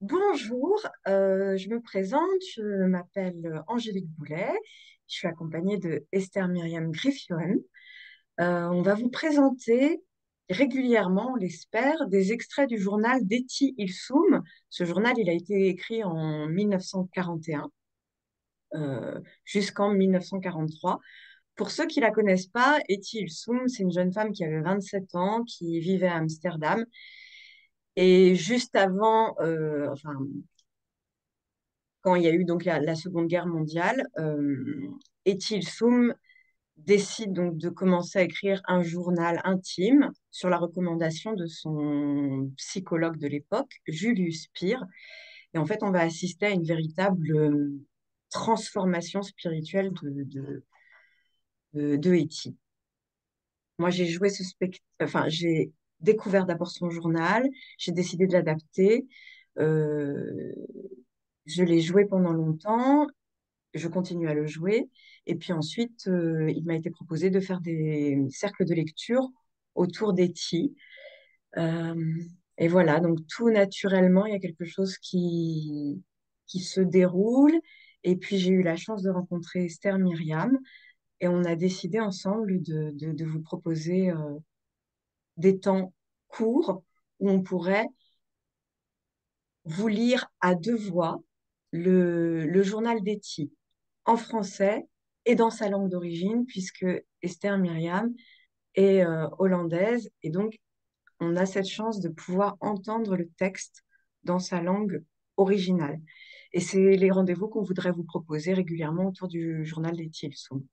Bonjour, je me présente, je m'appelle Angélique Boulet, je suis accompagnée de Esther Myriam Griffion. On va vous présenter régulièrement, on l'espère, des extraits du journal d'Etty Ilsum. Ce journal, il a été écrit en 1941 jusqu'en 1943. Pour ceux qui la connaissent pas, Etty Ilsum, c'est une jeune femme qui avait 27 ans, qui vivait à Amsterdam. Et juste avant, quand il y a eu donc la Seconde Guerre mondiale, Etil Soum décide donc de commencer à écrire un journal intime sur la recommandation de son psychologue de l'époque, Julius Speer. Et en fait, on va assister à une véritable transformation spirituelle de Etty. Moi, j'ai joué ce spectacle, enfin, j'ai découvert d'abord son journal, j'ai décidé de l'adapter. Euh, je l'ai joué pendant longtemps, je continue à le jouer. Et puis ensuite, il m'a été proposé de faire des cercles de lecture autour d'Etty. Euh, et voilà, donc tout naturellement, il y a quelque chose qui se déroule. Et puis j'ai eu la chance de rencontrer Esther Myriam et on a décidé ensemble de vous proposer des temps courts où on pourrait vous lire à deux voix le journal d'Etty en français et dans sa langue d'origine, puisque Esther Myriam est hollandaise et donc on a cette chance de pouvoir entendre le texte dans sa langue originale. Et c'est les rendez-vous qu'on voudrait vous proposer régulièrement autour du journal d'Etty Ilsum.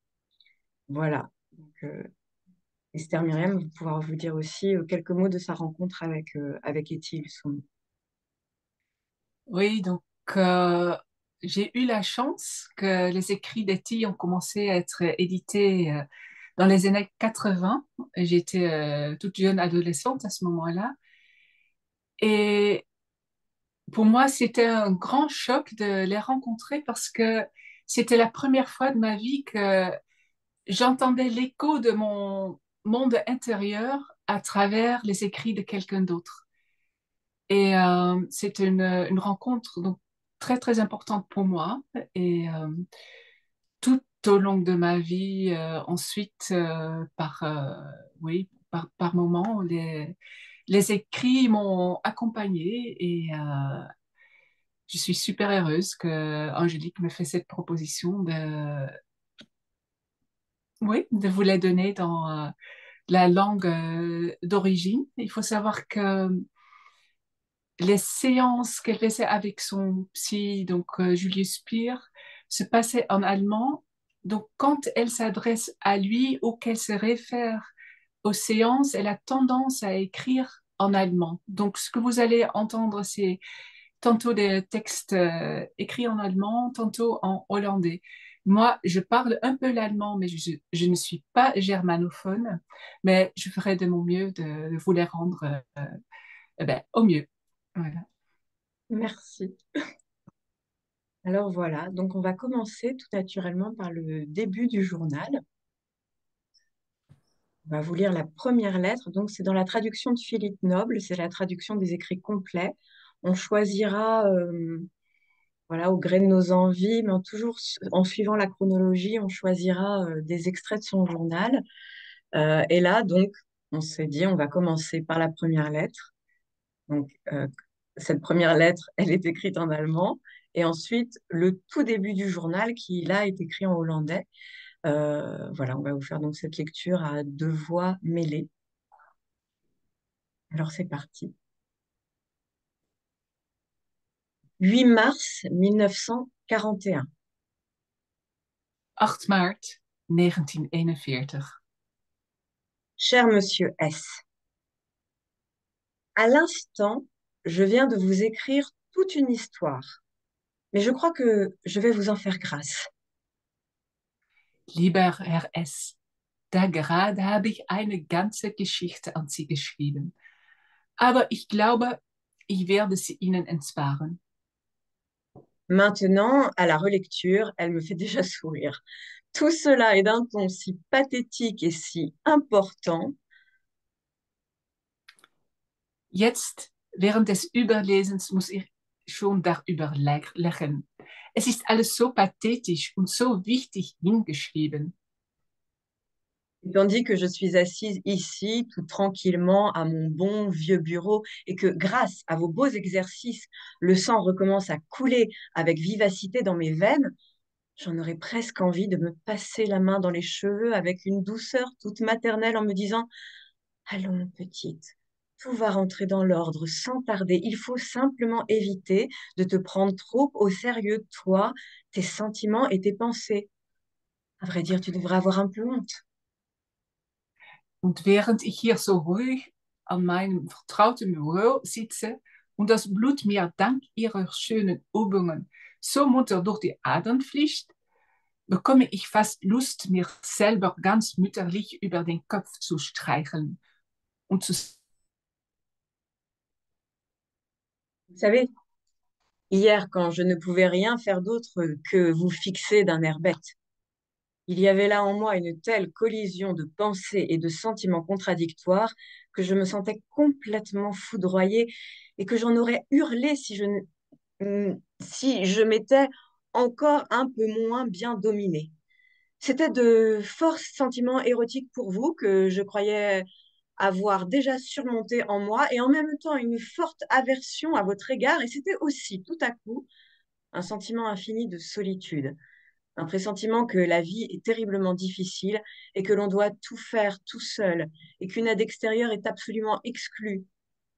Voilà. Donc, Esther Myriam va pouvoir vous dire aussi quelques mots de sa rencontre avec Etty Ilsum. Oui, donc euh, j'ai eu la chance que les écrits d'Etty ont commencé à être édités dans les années 80. J'étais toute jeune adolescente à ce moment-là. Et pour moi, c'était un grand choc de les rencontrer parce que c'était la première fois de ma vie que j'entendais l'écho de mon monde intérieur à travers les écrits de quelqu'un d'autre. Et c'était une rencontre donc, très, très importante pour moi. Et tout au long de ma vie, ensuite, oui, par moments, les écrits m'ont accompagnée et je suis super heureuse que Angélique me fait cette proposition oui, de vous les donner dans la langue d'origine. Il faut savoir que les séances qu'elle faisait avec son psy, Julius Speer, se passaient en allemand. Donc, quand elle s'adresse à lui ou qu'elle se réfère aux séances, elle a tendance à écrire en allemand. Donc, ce que vous allez entendre, c'est tantôt des textes écrits en allemand, tantôt en hollandais. Moi, je parle un peu l'allemand, mais je ne suis pas germanophone, mais je ferai de mon mieux de vous les rendre au mieux. Voilà. Merci. Alors voilà, donc on va commencer tout naturellement par le début du journal. On va vous lire la première lettre. Donc c'est dans la traduction de Philippe Noble, c'est la traduction des écrits complets. On choisira, voilà, au gré de nos envies, mais toujours en suivant la chronologie, on choisira des extraits de son journal. Et là, donc, on s'est dit, on va commencer par la première lettre. Donc, cette première lettre, elle est écrite en allemand. Et ensuite, le tout début du journal, qui là est écrit en hollandais. Voilà, on va vous faire donc cette lecture à deux voix mêlées. Alors, c'est parti. 8 mars 1941. 8 maart 1941. Cher monsieur S, à l'instant, je viens de vous écrire toute une histoire, mais je crois que je vais vous en faire grâce. Lieber Herr S., da gerade habe ich eine ganze Geschichte an Sie geschrieben. Aber ich glaube, ich werde sie Ihnen entsparen. Maintenant, à la relecture, elle me fait déjà sourire. Tout cela est d'un ton si pathétique et si important. Jetzt, während des Überlesens, schon darüber lächeln. Es ist alles so pathetisch und so wichtig hingeschrieben. Tandis que je suis assise ici, tout tranquillement, à mon bon vieux bureau, et que grâce à vos beaux exercices, le sang recommence à couler avec vivacité dans mes veines, j'en aurais presque envie de me passer la main dans les cheveux avec une douceur toute maternelle en me disant: allons, petite, tout va rentrer dans l'ordre sans tarder. Il faut simplement éviter de te prendre trop au sérieux, toi, tes sentiments et tes pensées. À vrai dire, tu devrais avoir un peu honte. Und während ich hier so ruhig an meinem vertrauten Büro sitze und das Blut mir dank ihrer schönen Übungen so munter durch die Adern fließt, bekomme ich fast Lust, mir selber ganz mütterlich über den Kopf zu streicheln und zu. Vous savez, hier, quand je ne pouvais rien faire d'autre que vous fixer d'un air bête, il y avait là en moi une telle collision de pensées et de sentiments contradictoires que je me sentais complètement foudroyée et que j'en aurais hurlé si je m'étais encore un peu moins bien dominée. C'était de forts sentiments érotiques pour vous que je croyais avoir déjà surmonté en moi et en même temps une forte aversion à votre égard. Et c'était aussi tout à coup un sentiment infini de solitude, un pressentiment que la vie est terriblement difficile et que l'on doit tout faire tout seul et qu'une aide extérieure est absolument exclue.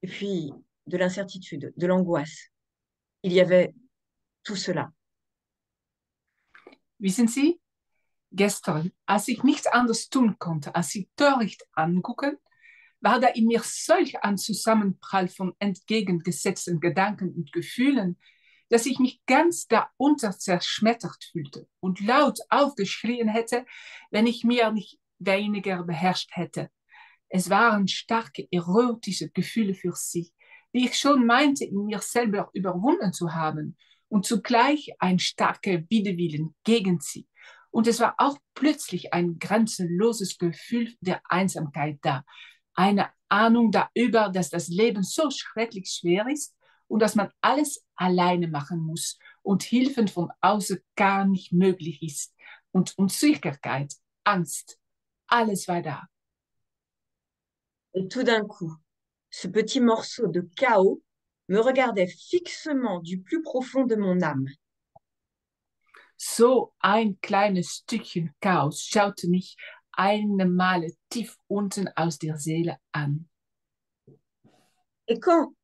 Et puis de l'incertitude, de l'angoisse. Il y avait tout cela. Wissen Sie, gestern, als ich nichts anderes tun konnte, als sie töricht angucken, war da in mir solch ein Zusammenprall von entgegengesetzten Gedanken und Gefühlen, dass ich mich ganz darunter zerschmettert fühlte und laut aufgeschrien hätte, wenn ich mir nicht weniger beherrscht hätte. Es waren starke erotische Gefühle für sie, die ich schon meinte, in mir selber überwunden zu haben und zugleich ein starker Widerwillen gegen sie. Und es war auch plötzlich ein grenzenloses Gefühl der Einsamkeit da, eine Ahnung darüber, dass das Leben so schrecklich schwer ist und dass man alles alleine machen muss und Hilfen von außen gar nicht möglich ist. Und Unsicherheit, Angst, alles war da. Et tout d'un coup, ce petit morceau de chaos me regardait fixement du plus profond de mon âme. So ein kleines Stückchen Chaos schaute mich eine Male tief unten aus der Seele an. Et quand,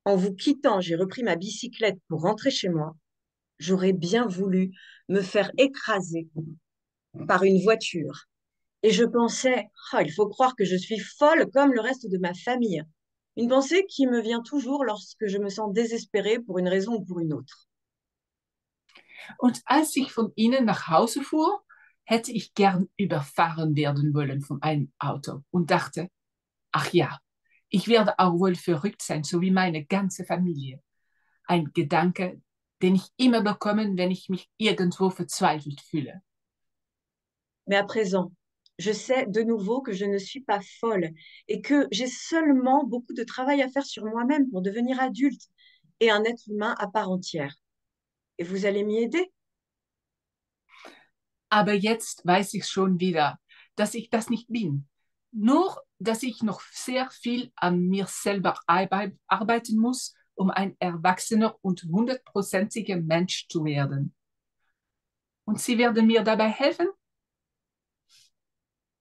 en vous quittant, j'ai repris ma bicyclette pour rentrer chez moi, j'aurais bien voulu me faire écraser par une voiture. Et je pensais, ah, il faut croire que je suis folle comme le reste de ma famille. Une pensée qui me vient toujours lorsque je me sens désespérée pour une raison ou pour une autre. Und als ich von ihnen nach Hause fuhr, hätte ich gern überfahren werden wollen von einem Auto und dachte, ach ja, ich werde auch wohl verrückt sein, so wie meine ganze Familie. Ein Gedanke, den ich immer bekomme, wenn ich mich irgendwo verzweifelt fühle. Mais à présent, je sais de nouveau que je ne suis pas folle et que j'ai seulement beaucoup de travail à faire sur moi-même pour devenir adulte et un être humain à part entière. Et vous allez m'y aider? Aber jetzt weiß ich schon wieder, dass ich das nicht bin. Nur, dass ich noch sehr viel an mir selber arbeiten muss, um ein erwachsener und hundertprozentiger Mensch zu werden. Und Sie werden mir dabei helfen?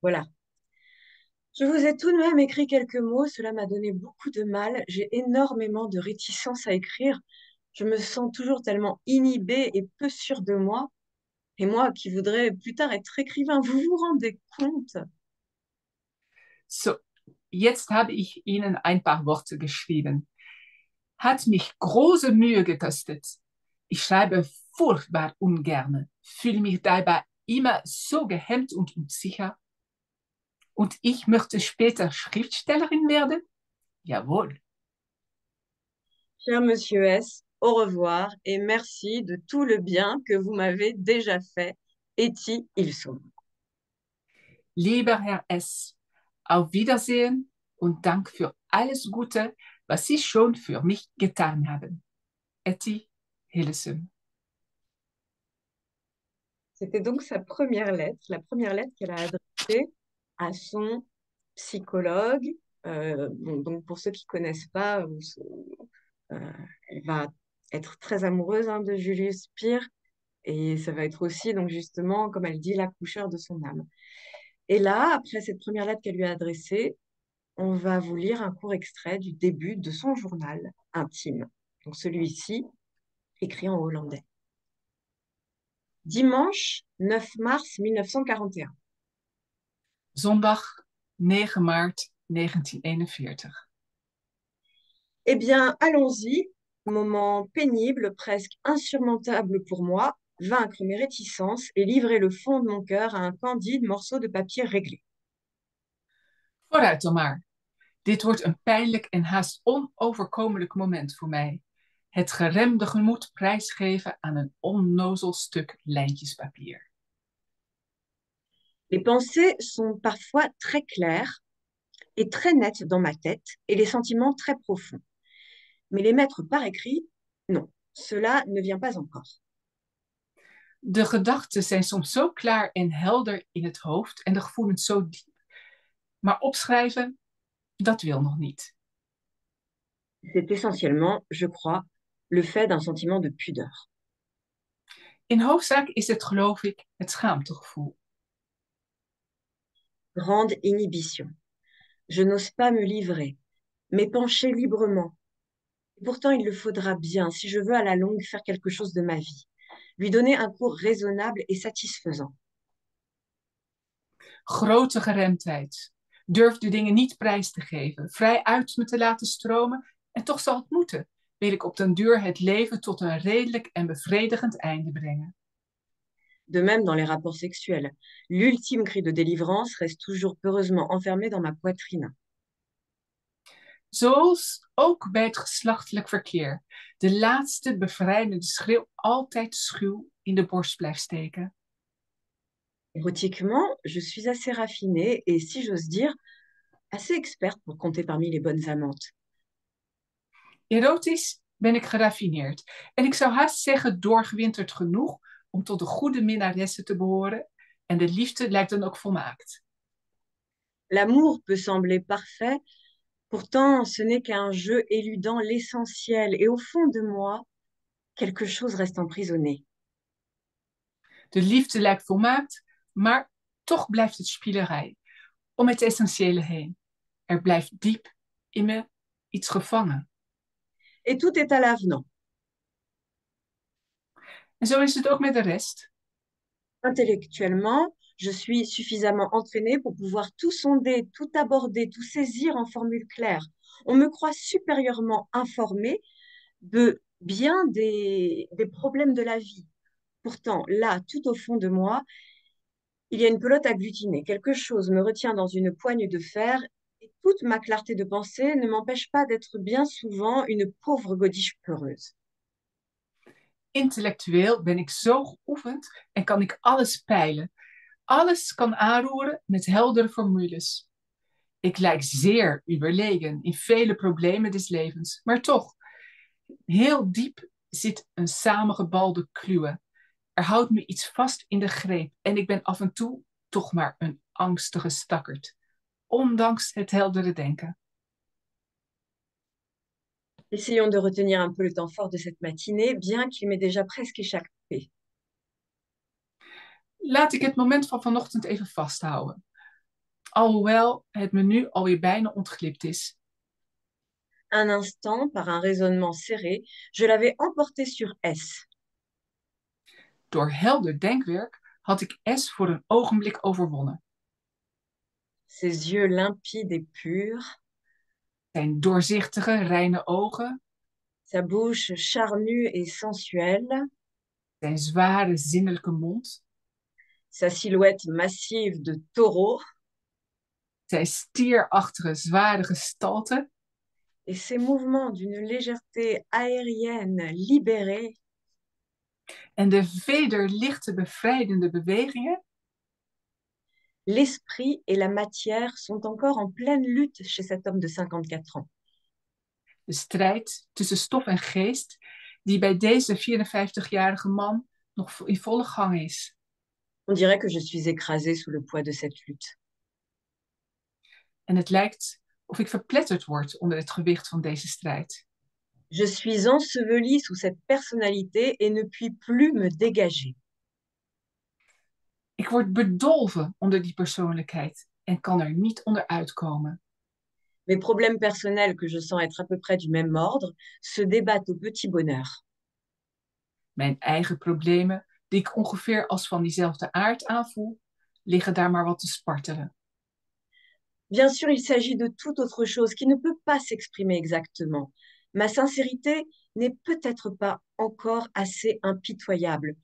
Voilà. Je vous ai tout de même écrit quelques mots, cela m'a donné beaucoup de mal. J'ai énormément de réticence à écrire. Je me sens toujours tellement inhibée et peu sûre de moi. Et moi qui voudrais plus tard être écrivain, vous vous rendez compte? So, jetzt habe ich Ihnen ein paar Worte geschrieben. Hat mich große Mühe gekostet. Ich schreibe furchtbar ungern, fühle mich dabei immer so gehemmt und unsicher. Und ich möchte später Schriftstellerin werden? Jawohl. Cher Monsieur S, au revoir et merci de tout le bien que vous m'avez déjà fait. Eti Ilsum. Lieber Herr S., auf Wiedersehen und Dank für alles Gute, was Sie schon für mich getan haben. Etty Hillesum. C'était donc sa première lettre, la première lettre qu'elle a adressée à son psychologue. Bon, donc pour ceux qui connaissent pas, euh, elle va être très amoureuse hein, de Julius Speer et ça va être aussi donc justement, comme elle dit, l'accoucheur de son âme. Et là, après cette première lettre qu'elle lui a adressée, on va vous lire un court extrait du début de son journal intime. Donc celui-ci, écrit en hollandais. Dimanche 9 mars 1941. Zondag 9 maart 1941. Eh bien, allons-y. Moment pénible, presque insurmontable pour moi, vaincre mes réticences et livrer le fond de mon cœur à un candide morceau de papier réglé. Vooruit dan maar. Dit wordt een pijnlijk en haast onoverkomelijk moment voor mij. Het geremde gemoed prijsgeven aan een onnozel stuk lijntjespapier. Les pensées sont parfois très claires et très nettes dans ma tête et les sentiments très profonds. Mais les mettre par écrit, non, cela ne vient pas encore. De gedachten zijn soms zo klaar en helder in het hoofd en de gevoelens zo diep. Maar opschrijven, dat wil nog niet. C'est essentiellement, je crois, le fait d'un sentiment de pudeur. In hoofdzaak is het, geloof ik, het schaamtegevoel. Grande inhibition. Je n'ose pas me livrer, m'épancher librement. Et pourtant, il le faudra bien si je veux à la longue faire quelque chose de ma vie, lui donner un cours raisonnable et satisfaisant. Grote geremdheid. Durf de dingen niet prijs te geven, vrij uit me te laten stromen en toch zal het moeten. Wil ik op den duur het leven tot een redelijk en bevredigend einde brengen. De même dans les rapports sexuels. L'ultime cri de délivrance reste toujours peureusement enfermé dans ma poitrine. Zoals ook bij het geslachtelijk verkeer. De laatste bevrijdende schreeuw altijd schuw in de borst blijft steken. Érotiquement, je suis assez raffinée et, si j'ose dire, assez experte pour compter parmi les bonnes amantes. Erotisch ben ik geraffineerd. En ik zou haast zeggen doorgewinterd genoeg om tot de goede minnaressen te behoren. En de liefde lijkt dan ook volmaakt. L'amour peut sembler parfait, pourtant ce n'est qu'un jeu éludant l'essentiel et au fond de moi, quelque chose reste emprisonné. De liefde lijkt volmaakt, maar toch blijft het spielerij. Om het essentiële heen. Er blijft diep in me iets gevangen. Et tout est à l'avenant. En zo is het ook met de rest. Intellectuellement, je suis suffisamment entraînée pour pouvoir tout sonder, tout aborder, tout saisir en formule claire. On me croit supérieurement informée de bien des problèmes de la vie. Pourtant, là, tout au fond de moi, il y a une pelote agglutinée. Quelque chose me retient dans une poigne de fer et toute ma clarté de pensée ne m'empêche pas d'être bien souvent une pauvre godiche peureuse. Intellectueel ben ik zo geoefend en kan ik alles peilen. Alles kan aanroeren met heldere formules. Ik lijk zeer überlegen in vele problemen des levens, maar toch, heel diep zit een samengebalde kluwe. Er houdt me iets vast in de greep en ik ben af en toe toch maar een angstige stakkerd, ondanks het heldere denken. Essayons de retenir un peu le temps fort de cette matinée, bien qu'il m'ait déjà presque échappé. Laat ik het moment van vanochtend even vasthouden. Alhoewel het me nu alweer bijna ontglipt is. Un instant, par un raisonnement serré, je l'avais emporté sur S. Door helder denkwerk had ik S voor een ogenblik overwonnen. Ses yeux limpides et purs, Zijn doorzichtige, reine ogen, sa bouche charnue et sensuelle, zijn zware, zinnelijke mond, sa silhouette massive de taureau zijn stierachtige, zware gestalte et ses mouvements d'une légèreté aérienne libérée. en de vederlichte, bevrijdende bewegingen. L'esprit et la matière sont encore en pleine lutte chez cet homme de 54 ans. De strijd tussen stof en geest, die bij deze 54-jarige man nog in volle gang is. On dirait que je suis écrasée sous le poids de cette lutte. En het lijkt of ik verpletterd word onder het gewicht van deze strijd. Je suis ensevelie sous cette personnalité et ne puis plus me dégager. Ik word bedolven onder die persoonlijkheid en kan er niet onderuit komen. Mes problèmes personnels, que je sens être à peu près du même ordre, se débattent au petit bonheur. Mijn eigen problemen, die ik ongeveer als van diezelfde aard aanvoel, liggen daar maar wat te spartelen. Bien sûr, il s'agit de toute autre chose qui ne peut pas s'exprimer exactement. Ma sincérité n'est peut-être pas encore assez impitoyable.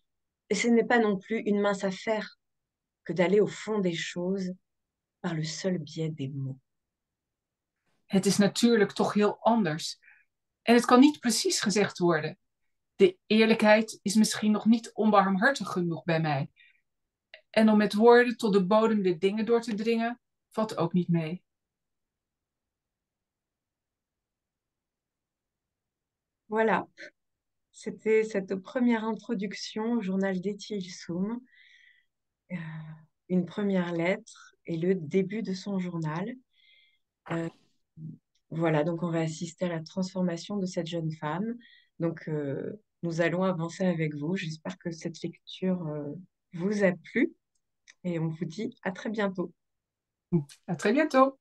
Et ce n'est pas non plus une mince affaire que d'aller au fond des choses par le seul biais des mots. Het is natuurlijk toch heel anders. En het kan niet precies gezegd worden. De eerlijkheid is misschien nog niet onbarmhartig genoeg bij mij. En om met woorden tot de bodem der dingen door te dringen, valt ook niet mee. Voilà, c'était cette première introduction au journal d'Étienne Soum, euh, une première lettre et le début de son journal. Euh, voilà, donc on va assister à la transformation de cette jeune femme. Donc nous allons avancer avec vous. J'espère que cette lecture vous a plu et on vous dit à très bientôt. À très bientôt!